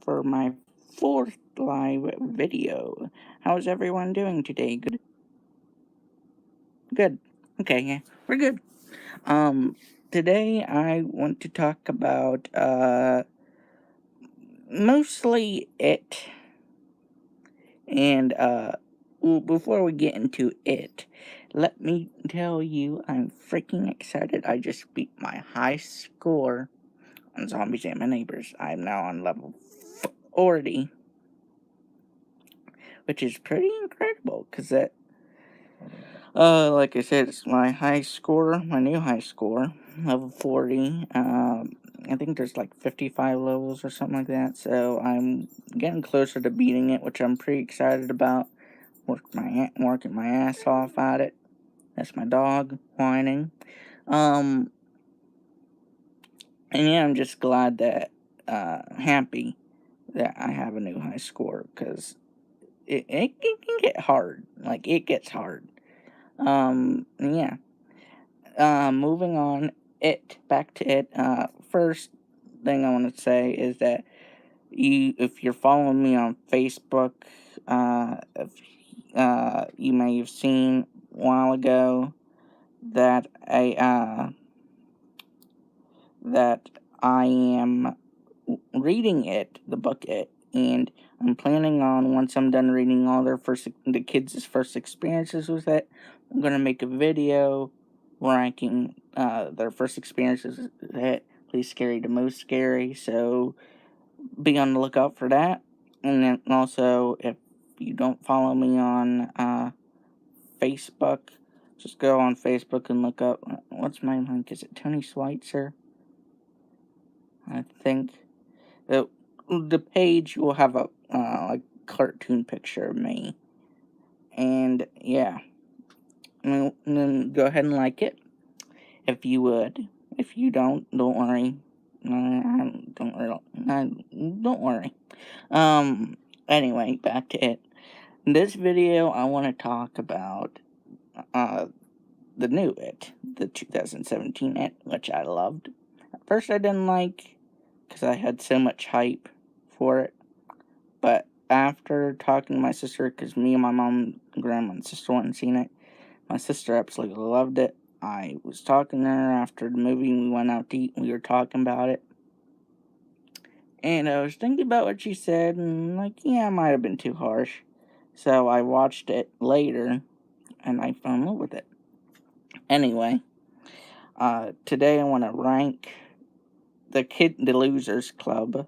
for my fourth live video. How's everyone doing today? Good? Good. Okay, yeah, we're good. Today I want to talk about, mostly it. And, well, before we get into it, let me tell you I'm freaking excited. I just beat my high score on Zombies and My Neighbors. I'm now on level 40, which is pretty incredible, because like I said, it's my high score, my new high score, level 40. I think there's like 55 levels or something like that, so I'm getting closer to beating it, which I'm pretty excited about. Working my ass off at it. That's my dog whining. And yeah, I'm just glad that, happy that I have a new high score, because it can get hard. Like, it gets hard. Yeah. Moving on, back to it. First thing I want to say is that if you're following me on Facebook, if, you may have seen a while ago that that I am reading the book It, and I'm planning on, once I'm done reading all the kids' first experiences with it, I'm gonna make a video ranking their first experiences with it, least scary to most scary. So be on the lookout for that. And then also, if you don't follow me on Facebook, just go on Facebook and look up, what's my link? Is it Tony Schweitzer? I think the page will have a like cartoon picture of me, and yeah, and then go ahead and like it if you would. If you don't worry. Don't worry. Anyway, back to it. In this video, I want to talk about uh the new It, the 2017 It, which I loved. At first, I didn't like because I had so much hype for it. But after talking to my sister, because me and my mom, grandma, and sister went and seen it, my sister absolutely loved it. I was talking to her after the movie, and we went out to eat, and we were talking about it. And I was thinking about what she said, and like, yeah, it might have been too harsh. So I watched it later, and I fell in love with it. Anyway, today I want to rank the Losers Club's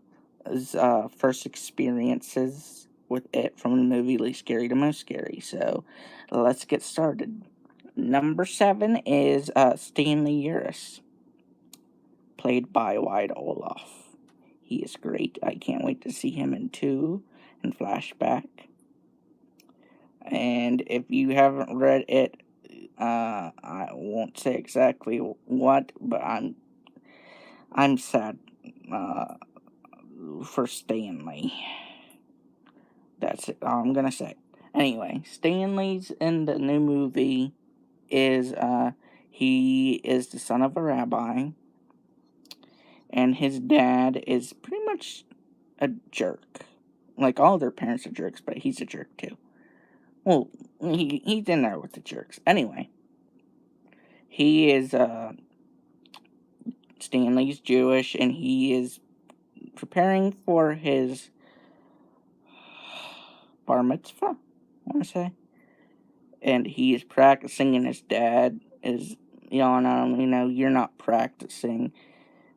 first experiences with it from the movie Least Scary to Most Scary. So let's get started. Number 7 is Stanley Uris, played by Wyatt Olaf. He is great. I can't wait to see him in 2 and Flashback. And if you haven't read it, I won't say exactly what, but I'm sad for Stanley. That's it. All I'm gonna say. Anyway, Stanley's in the new movie is he is the son of a rabbi, and his dad is pretty much a jerk. Like, all their parents are jerks, but he's a jerk too. Well, he's in there with the jerks. Anyway, he is Stanley's Jewish, and he is preparing for his bar mitzvah, I want to say. And he is practicing, and his dad is yelling at him, you're not practicing.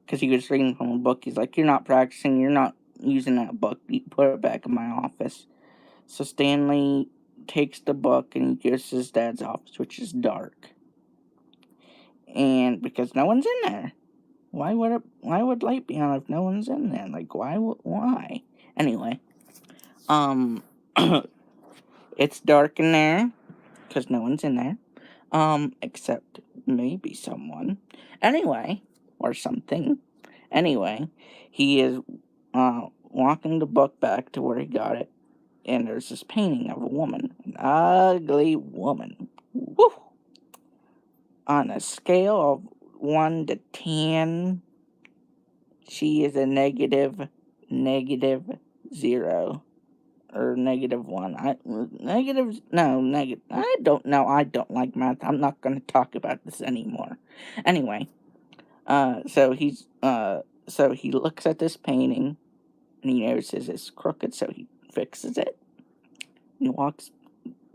Because he was reading from a book. He's like, you're not practicing, you're not using that book, you put it back in my office. So Stanley takes the book, and he goes to his dad's office, which is dark. And because no one's in there. Why would light be on if no one's in there? Like, why? Anyway, it's dark in there, because no one's in there, except maybe someone, anyway, or something. Anyway, he is, walking the book back to where he got it, and there's this painting of a woman, an ugly woman, woo! On a scale of 1 to 10, she is a negative -0 or -1. Negative. I don't know. I don't like math. I'm not going to talk about this anymore. Anyway, so he looks at this painting and he notices it's crooked, so he fixes it. He walks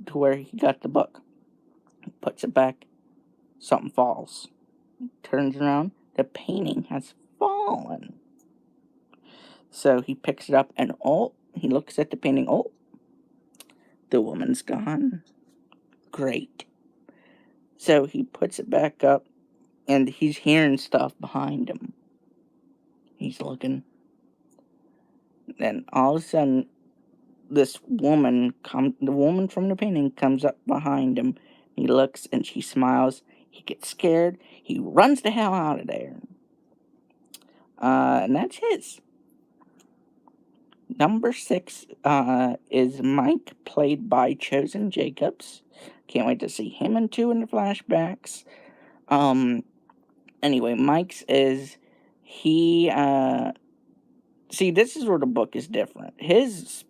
to where he got the book, puts it back. Something falls. Turns around. The painting has fallen. So he picks it up and he looks at the painting. Oh, the woman's gone. Great. So he puts it back up and he's hearing stuff behind him. He's looking. Then all of a sudden, the woman from the painting comes up behind him. He looks and she smiles. He gets scared. He runs the hell out of there. And that's his. Number 6 is Mike, played by Chosen Jacobs. Can't wait to see him in 2 in the flashbacks. Anyway, Mike's is he. See, this is where the book is different. His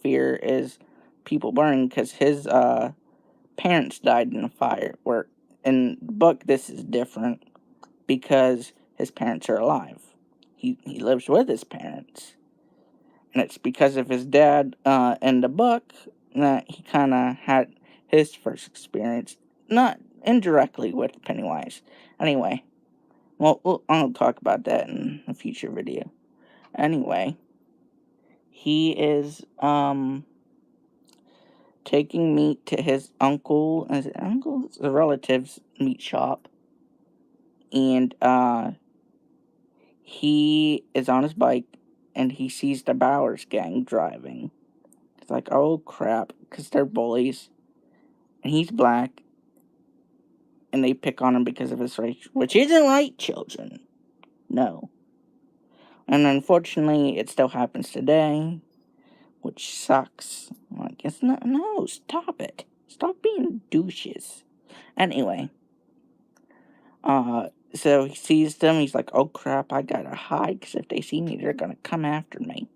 fear is people burning because his parents died in a fire. Where in the book, this is different because his parents are alive. He lives with his parents. And it's because of his dad in the book that he kind of had his first experience, not indirectly with Pennywise. Anyway, well, I'll talk about that in a future video. Anyway, he is taking meat to his uncle's a relative's meat shop, and he is on his bike. And he sees the Bowers gang driving. It's like, oh crap, because they're bullies. And he's black. And they pick on him because of his race, which isn't right, children. No. And unfortunately, it still happens today, which sucks. Like, it's not, no, stop it. Stop being douches. Anyway. So he sees them, he's like, oh crap, I gotta hide, because if they see me, they're gonna come after me.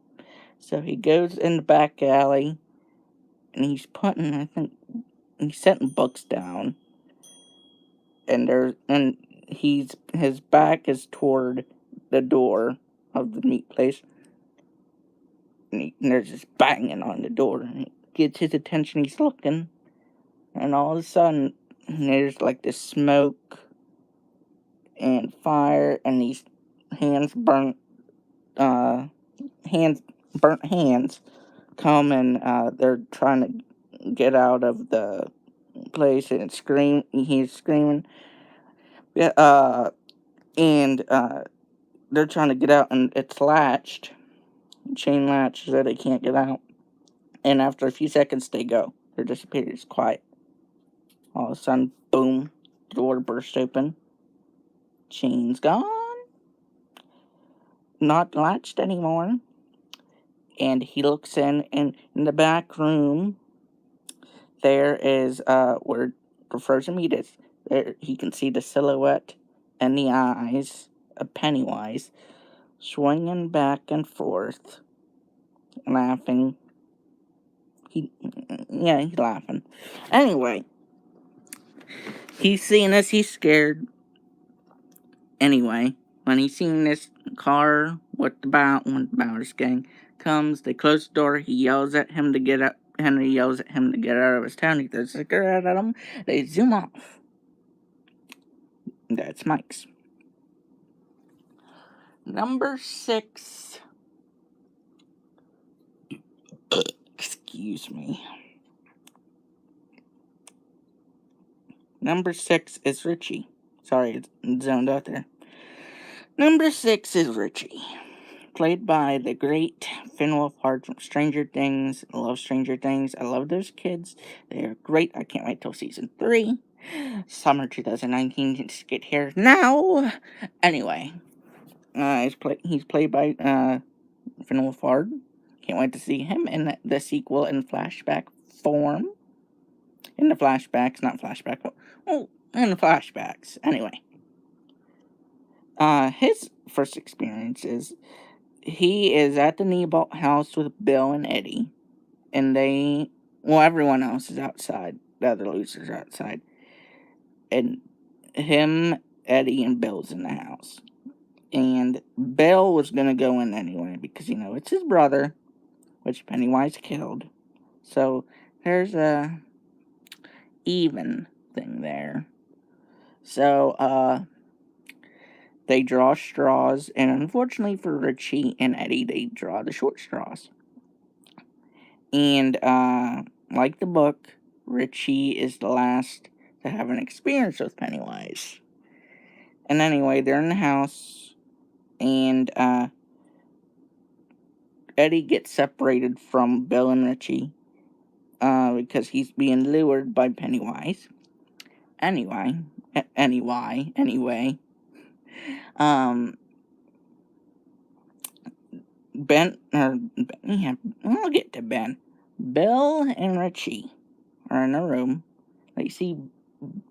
So he goes in the back alley, and he's setting books down, and his back is toward the door of the meat place, and they're just banging on the door, and it gets his attention, he's looking, and all of a sudden, there's like this smoke, and fire, and these burnt hands come, and they're trying to get out of the place, and he's screaming, and they're trying to get out, and it's chain latched, so they can't get out, and after a few seconds, they're disappeared, it's quiet. All of a sudden, boom, the door bursts open, chain's gone, not latched anymore. And he looks in, and in the back room, there is where the frozen meat is. There, he can see the silhouette and the eyes of Pennywise swinging back and forth, laughing. He's laughing. Anyway, he's seeing this. He's scared. Anyway, when he's seeing this car with the Bowers gang comes, they close the door. He yells at him to get up. Henry yells at him to get out of his town. He throws a cigarette at him. They zoom off. That's Mike's. Number 6. Excuse me. Number 6 is Richie. Sorry, it's zoned out there. Number 6 is Richie, played by the great Finn Wolfhard from Stranger Things. I love Stranger Things. I love those kids. They are great. I can't wait till season 3. Summer 2019. Just get here now. Anyway, he's played by Finn Wolfhard. Can't wait to see him in the sequel in flashback form. In the flashbacks, not flashback. Well, in the flashbacks. Anyway. His first experience is he is at the Neighbor house with Bill and Eddie, and everyone else is outside. The other losers are outside, and him, Eddie, and Bill's in the house. And Bill was gonna go in anyway because it's his brother, which Pennywise killed. So there's a even thing there. So they draw straws, and unfortunately for Richie and Eddie, they draw the short straws. And like the book, Richie is the last to have an experience with Pennywise. And anyway, they're in the house, and Eddie gets separated from Bill and Richie because he's being lured by Pennywise. Anyway, um, I'll get to Ben. Bill and Richie are in a room. They see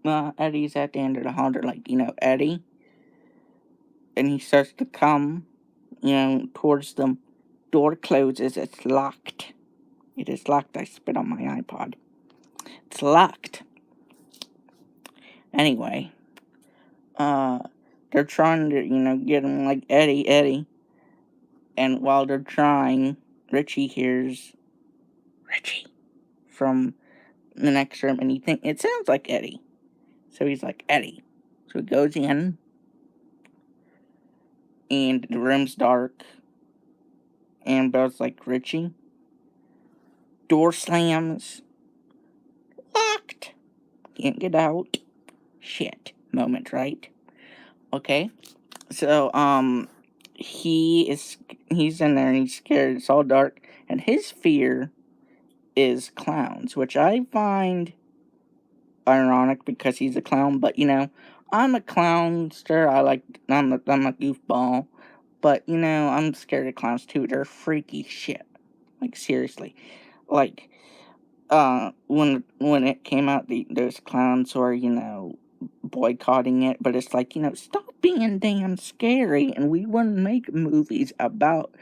Eddie's at the end of the hall. They're like, Eddie, and he starts to come, towards them. Door closes. It's locked. It is locked. I spit on my iPod. It's locked. Anyway, they're trying to, get him like Eddie. And while they're trying, Richie hears Richie from the next room, and he thinks it sounds like Eddie. So he's like, Eddie. So he goes in, and the room's dark. And Bill's like, Richie? Door slams. Locked. Can't get out. Shit. Moment, right? Okay. So, he's in there and he's scared. It's all dark. And his fear is clowns, which I find ironic because he's a clown. But, I'm a clownster. I'm a goofball. But, I'm scared of clowns too. They're freaky shit. Like, seriously. Like, when it came out, those clowns were, boycotting it, but it's like, stop being damn scary, and we want to make movies about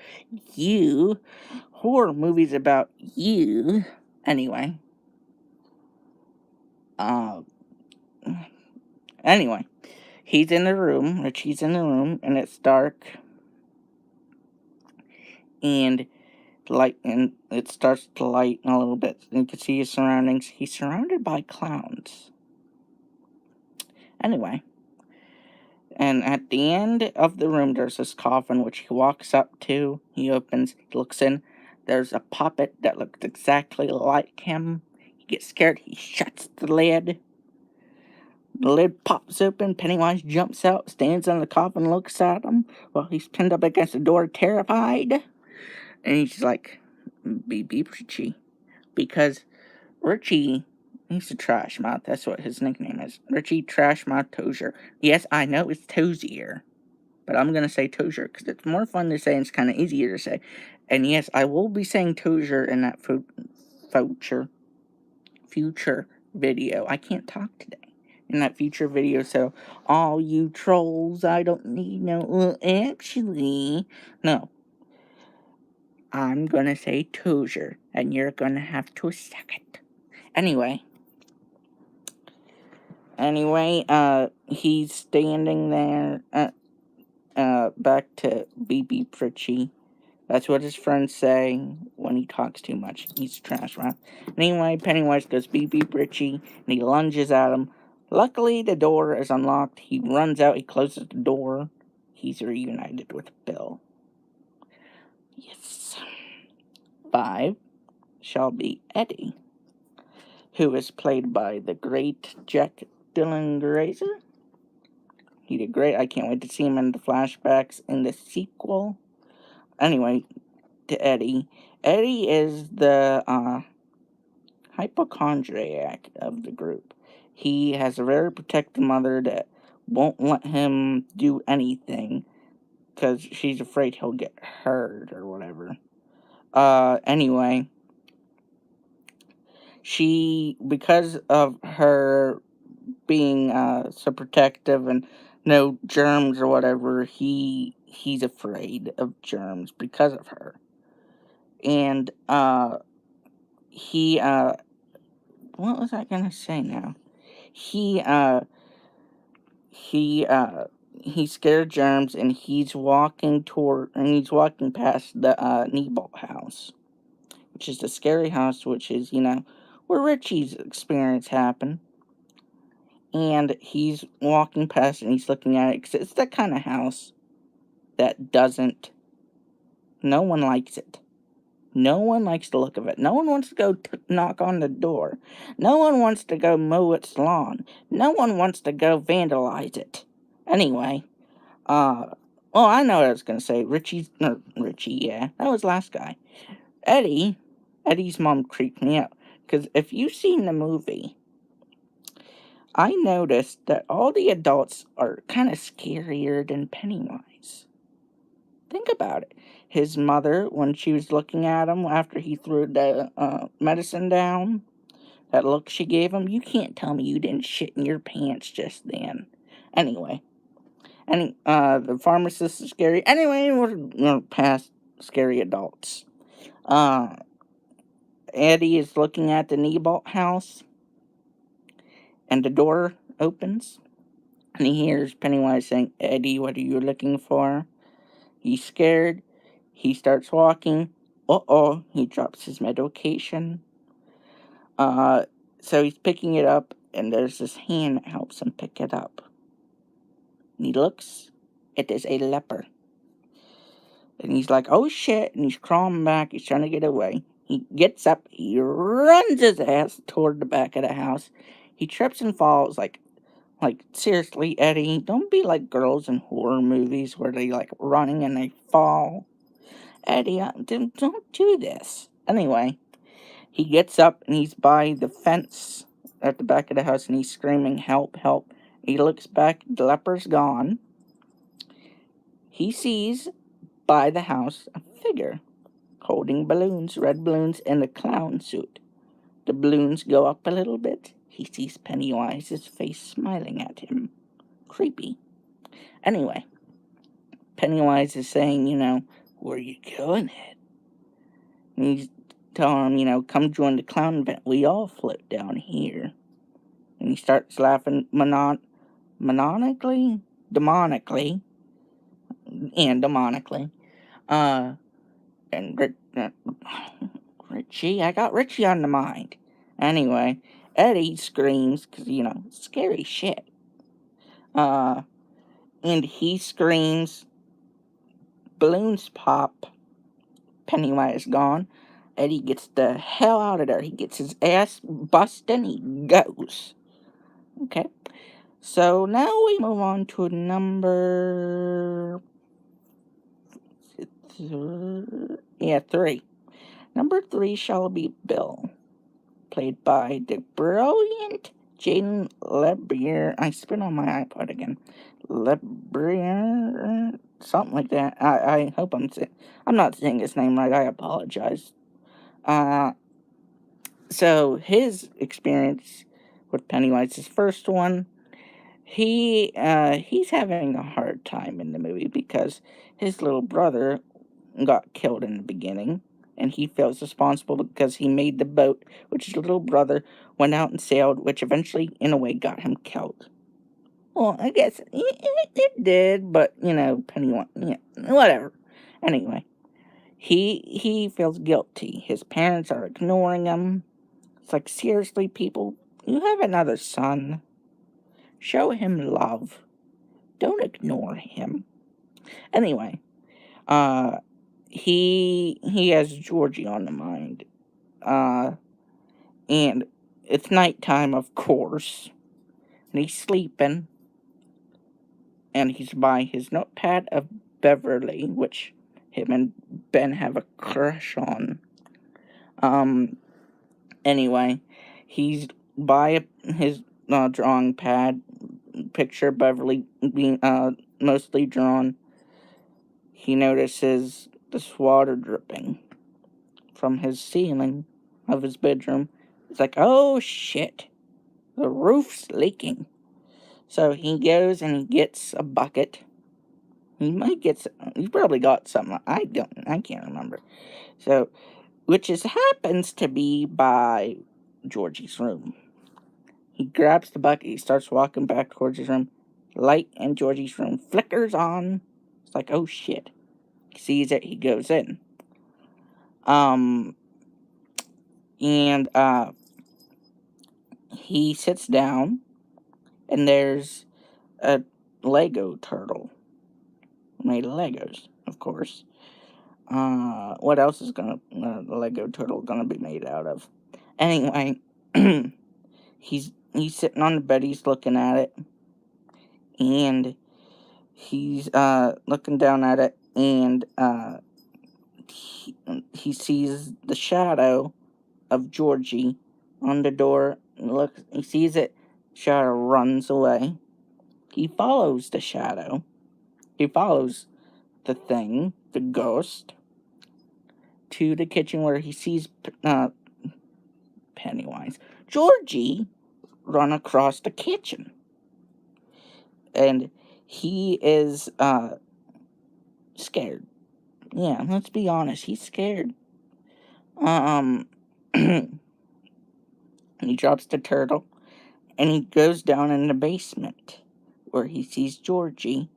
you, horror movies about you. Anyway, uh, anyway, he's in the room, Richie's in the room, and it's dark, and and it starts to light a little bit, and you can see his surroundings. He's surrounded by clowns. Anyway, and at the end of the room, there's this coffin, which he walks up to. He opens, he looks in. There's a puppet that looks exactly like him. He gets scared. He shuts the lid. The lid pops open. Pennywise jumps out, stands on the coffin, looks at him while he's pinned up against the door, terrified. And he's like, be Richie. Because Richie, he's a trash mouth. That's what his nickname is. Richie Trash Mouth Tozier. Yes, I know it's Tozier, but I'm going to say Tozier because it's more fun to say and it's kind of easier to say. And yes, I will be saying Tozier in that future video. I can't talk today. In that future video, so all you trolls, I don't need no. Well, actually, no. I'm going to say Tozier, and you're going to have to suck it. Anyway, he's standing there, back to BB Pritchie. That's what his friends say when he talks too much. He's trash mouth. Anyway, Pennywise goes BB Pritchie, and he lunges at him. Luckily, the door is unlocked. He runs out, he closes the door. He's reunited with Bill. Yes. 5 shall be Eddie, who is played by the great Jack Dylan Grazer. He did great. I can't wait to see him in the flashbacks in the sequel. Anyway, to Eddie. Eddie is the hypochondriac of the group. He has a very protective mother that won't let him do anything because she's afraid he'll get hurt or whatever. Anyway, because of her being so protective and no germs or whatever, he he's afraid of germs because of her. And he what was I gonna say now? He uh he uh he's scared of germs, and he's walking past the Neighbor house, which is the scary house, which is, where Richie's experience happened. And he's walking past and he's looking at it because it's that kind of house that doesn't, no one likes it. No one likes the look of it. No one wants to go knock on the door. No one wants to go mow its lawn. No one wants to go vandalize it. Anyway, well, I know what I was going to say. Richie, yeah, that was last guy. Eddie's mom creeped me out. Because if you've seen the movie, I noticed that all the adults are kind of scarier than Pennywise. Think about it. His mother, when she was looking at him after he threw the medicine down, that look she gave him, you can't tell me you didn't shit in your pants just then. Anyway, the pharmacist is scary. Anyway, we're past scary adults. Uh, Eddie is looking at the Neighbor house, and the door opens, and he hears Pennywise saying, "Eddie, what are you looking for?" He's scared. He starts walking. Uh-oh, he drops his medication. Uh, so he's picking it up, and there's this hand that helps him pick it up. And he looks. It is a leper. And he's like, oh shit, and he's crawling back. He's trying to get away. He gets up. He runs his ass toward the back of the house. He trips and falls like, seriously, Eddie, don't be like girls in horror movies where they like running and they fall. Eddie, don't do this. Anyway, he gets up and he's by the fence at the back of the house and he's screaming, help, help. He looks back, the leper's gone. He sees by the house a figure holding balloons, red balloons, in a clown suit. The balloons go up a little bit. He sees Pennywise's face smiling at him. Creepy. Anyway, Pennywise is saying, where you going at? And he's telling him, come join the clown event. We all float down here. And he starts laughing demonically. And Richie, I got Richie on the mind. Anyway, Eddie screams, because, scary shit. And he screams, balloons pop, Pennywise gone. Eddie gets the hell out of there. He gets his ass busted and he goes. Okay. So now we move on to number 3. Number 3 shall be Bill, played by the brilliant Jaden Lebrier. I spit on my iPod again. Lebrier, something like that. I hope I'm not saying his name right. I apologize. So his experience with Pennywise, his first one, he's having a hard time in the movie because his little brother got killed in the beginning, and he feels responsible because he made the boat, which his little brother went out and sailed, which eventually, in a way, got him killed. Well, I guess it did, but, Pennywise, whatever. Anyway, he feels guilty. His parents are ignoring him. It's like, seriously, people, you have another son. Show him love. Don't ignore him. Anyway, he has Georgie on the mind. And it's nighttime, of course. And he's sleeping. And he's by his notepad of Beverly, which him and Ben have a crush on. Anyway, he's by his drawing pad, picture Beverly being mostly drawn. He notices this water dripping from his ceiling of his bedroom. It's like, oh shit, the roof's leaking. So he goes and he gets a bucket He might get. He's probably got something. I can't remember. So, which happens to be by Georgie's room. He grabs the bucket. He starts walking back towards his room. Light in Georgie's room flickers on. It's like, oh shit. He sees it. He goes in. And he sits down, and there's a Lego turtle made of Legos, of course. What else is the Lego turtle gonna be made out of? Anyway, he's sitting on the bed. He's looking at it, and he's looking down at it, and he sees the shadow of Georgie on the door. Looks, he sees it. Shadow runs away. He follows the shadow. He follows the thing, the ghost, to the kitchen where he sees Pennywise. Georgie run across the kitchen, and he is scared. Yeah, let's be honest. He's scared. He drops the turtle, and he goes down in the basement where he sees Georgie,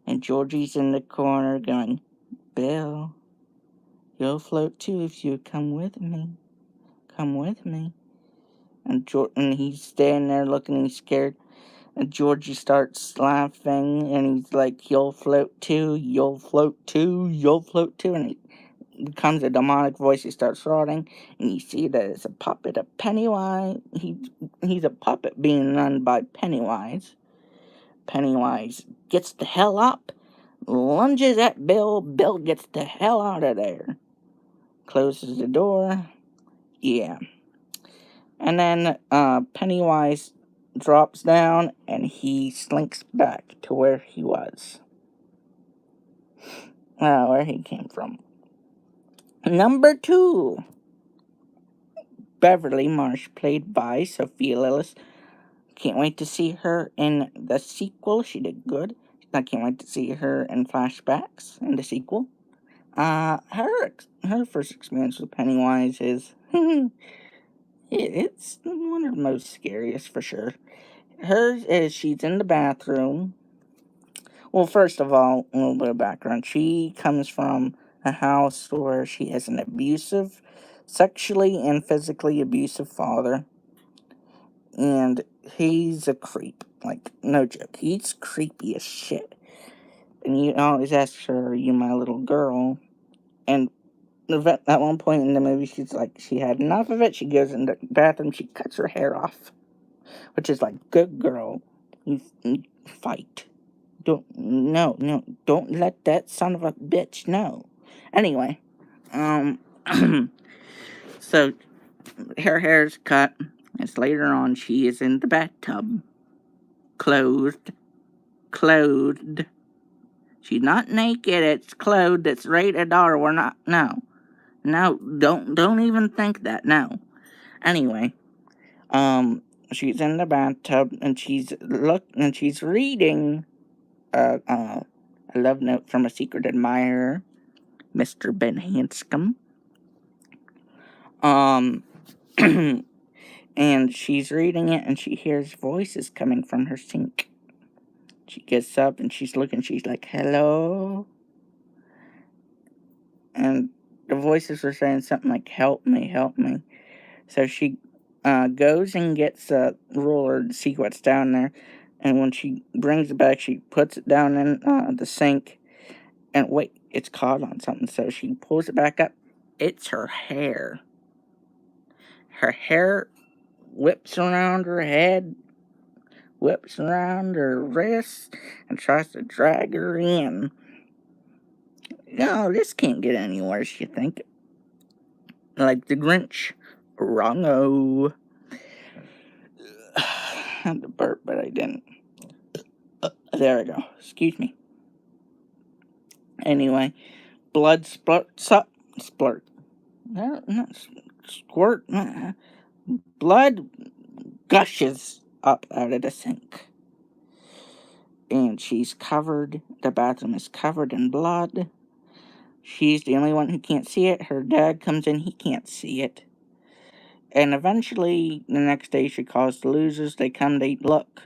and Georgie's in the corner going, "Bill, you'll float too if you come with me. Come with me." And he's standing there looking, he's scared. And Georgie starts laughing, and he's like, "You'll float too, you'll float too, you'll float too." And it becomes a demonic voice. He starts rotting, and you see that it's a puppet of Pennywise. He's a puppet being run by Pennywise. Pennywise gets the hell up, lunges at Bill. Bill gets the hell out of there. Closes the door. Yeah. And then Pennywise drops down, and he slinks back to where he was. Where he came from. Number 2. Beverly Marsh, played by Sophia Lillis. Can't wait to see her in the sequel. She did good. I can't wait to see her in flashbacks in the sequel. Her first experience with Pennywise is it's one of the most scariest for sure. Hers is she's in the bathroom. Well, first of all, a little bit of background. She comes from a house where she has an abusive, sexually and physically abusive father. And he's a creep. Like, no joke. He's creepy as shit. And you always ask her, "Are you my little girl?" And at one point in the movie, she's like, she had enough of it. She goes in the bathroom, she cuts her hair off. Which is like, good girl. You fight. Don't let that son of a bitch know. Anyway, so her hair's cut. It's later on. She is in the bathtub, clothed. She's not naked. It's clothed. It's rated R. We're not. No, don't even think that. No. Anyway, she's in the bathtub, and she's reading a love note from a secret admirer, Mr. Ben Hanscom. And she's reading it, and she hears voices coming from her sink. She gets up, and she's looking, she's like, "Hello?" And the voices were saying something like, "Help me, help me." So she goes and gets a ruler to see what's down there. And when she brings it back, she puts it down in the sink. And wait, it's caught on something. So she pulls it back up. It's her hair. Her hair whips around her head, whips around her wrists, and tries to drag her in. No, this can't get any worse, you think. Like the Grinch. Wrong-o. I had to burp, but I didn't. There we go. Excuse me. Anyway, blood splurts up. Splurt. No, not squirt. Blood gushes up out of the sink. and the bathroom is covered in blood. She's the only one who can't see it. Her dad comes in, he can't see it. And eventually, the next day, she calls the losers. They come, they look.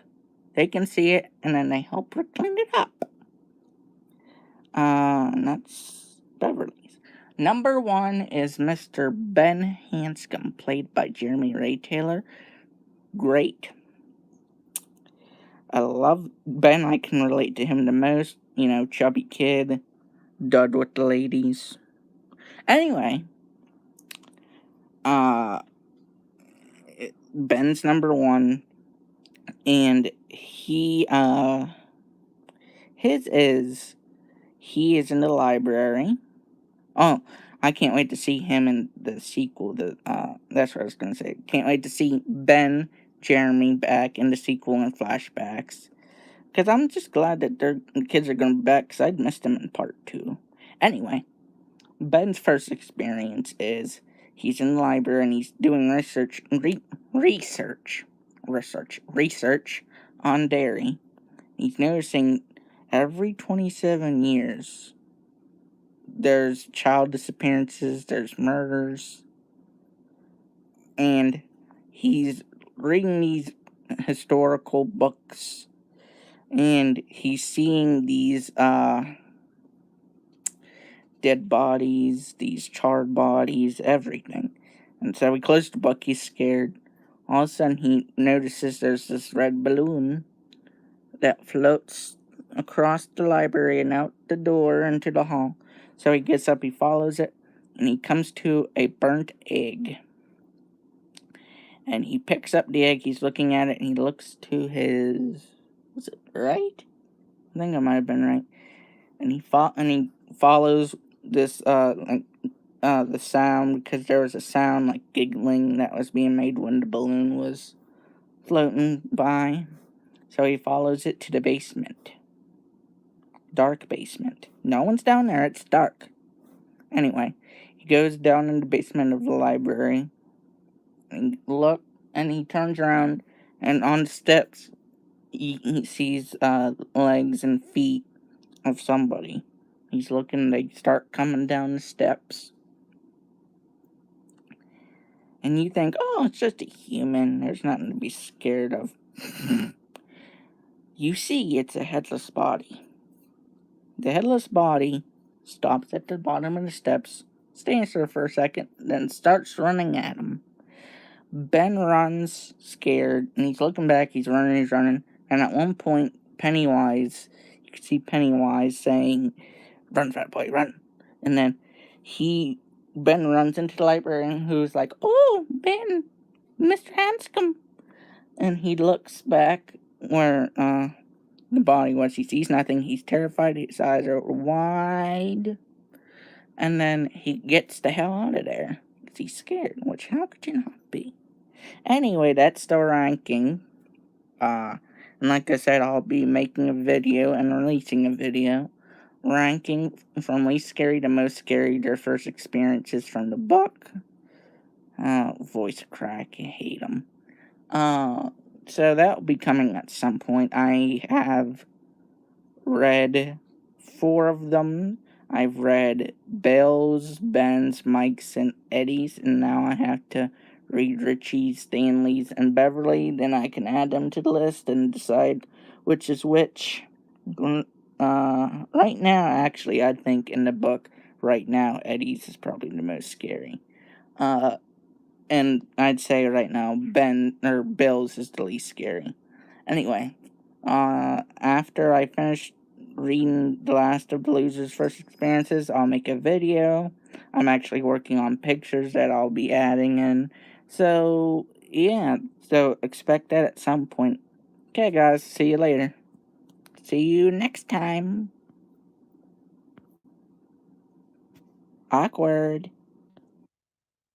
They can see it, and then they help her clean it up. And that's Beverly's. Number 1 is Mr. Ben Hanscom, played by Jeremy Ray Taylor. Great. I love Ben. I can relate to him the most. Chubby kid, dud with the ladies. Anyway, Ben's number 1, and he is in the library. Oh, I can't wait to see him in the sequel. That's what I was gonna say. Can't wait to see Ben, Jeremy back in the sequel and flashbacks. Because I'm just glad that their kids are going to be back, because I'd missed them in part 2. Anyway, Ben's first experience is he's in the library and he's doing research on dairy. He's noticing every 27 years there's child disappearances, there's murders, and he's reading these historical books, and he's seeing these dead bodies, these charred bodies, everything. And so he closed the book, he's scared. All of a sudden he notices there's this red balloon that floats across the library and out the door into the hall. So he gets up, he follows it, and he comes to a burnt egg. And he picks up the egg, he's looking at it, and he looks to his... Was it right? I think I might have been right. And he follows this, the sound, because there was a sound like giggling that was being made when the balloon was floating by. So he follows it to the basement. Dark basement. No one's down there, it's dark. Anyway, he goes down in the basement of the library and he turns around, and on the steps he sees legs and feet of somebody. He's looking, they start coming down the steps. And you think, oh, it's just a human, there's nothing to be scared of. You see, it's a headless body. The headless body stops at the bottom of the steps, stands there for a second, then starts running at him. Ben runs, scared, and he's looking back, he's running, and at one point, you can see Pennywise saying, "Run, fat boy, run." And then Ben runs into the librarian, who's like, "Oh, Ben, Mr. Hanscom." And he looks back where the body was. He sees nothing. He's terrified. His eyes are wide. And then he gets the hell out of there, because he's scared, which how could you not be? Anyway, that's the ranking. And like I said, I'll be making a video and releasing a video ranking from least scary to most scary, their first experiences from the book. Voice crack, I hate them. So that will be coming at some point. I have read 4 of them. I've read Bill's, Ben's, Mike's, and Eddie's, and now I have to read Richie's, Stanley's, and Beverly. Then I can add them to the list and decide which is which. Right now, actually, I think in the book, right now, Eddie's is probably the most scary. And I'd say right now, Bill's is the least scary. Anyway, after I finish reading the last of the Loser's First Experiences, I'll make a video. I'm actually working on pictures that I'll be adding in. So, yeah, so expect that at some point. Okay, guys, see you later. See you next time. Awkward.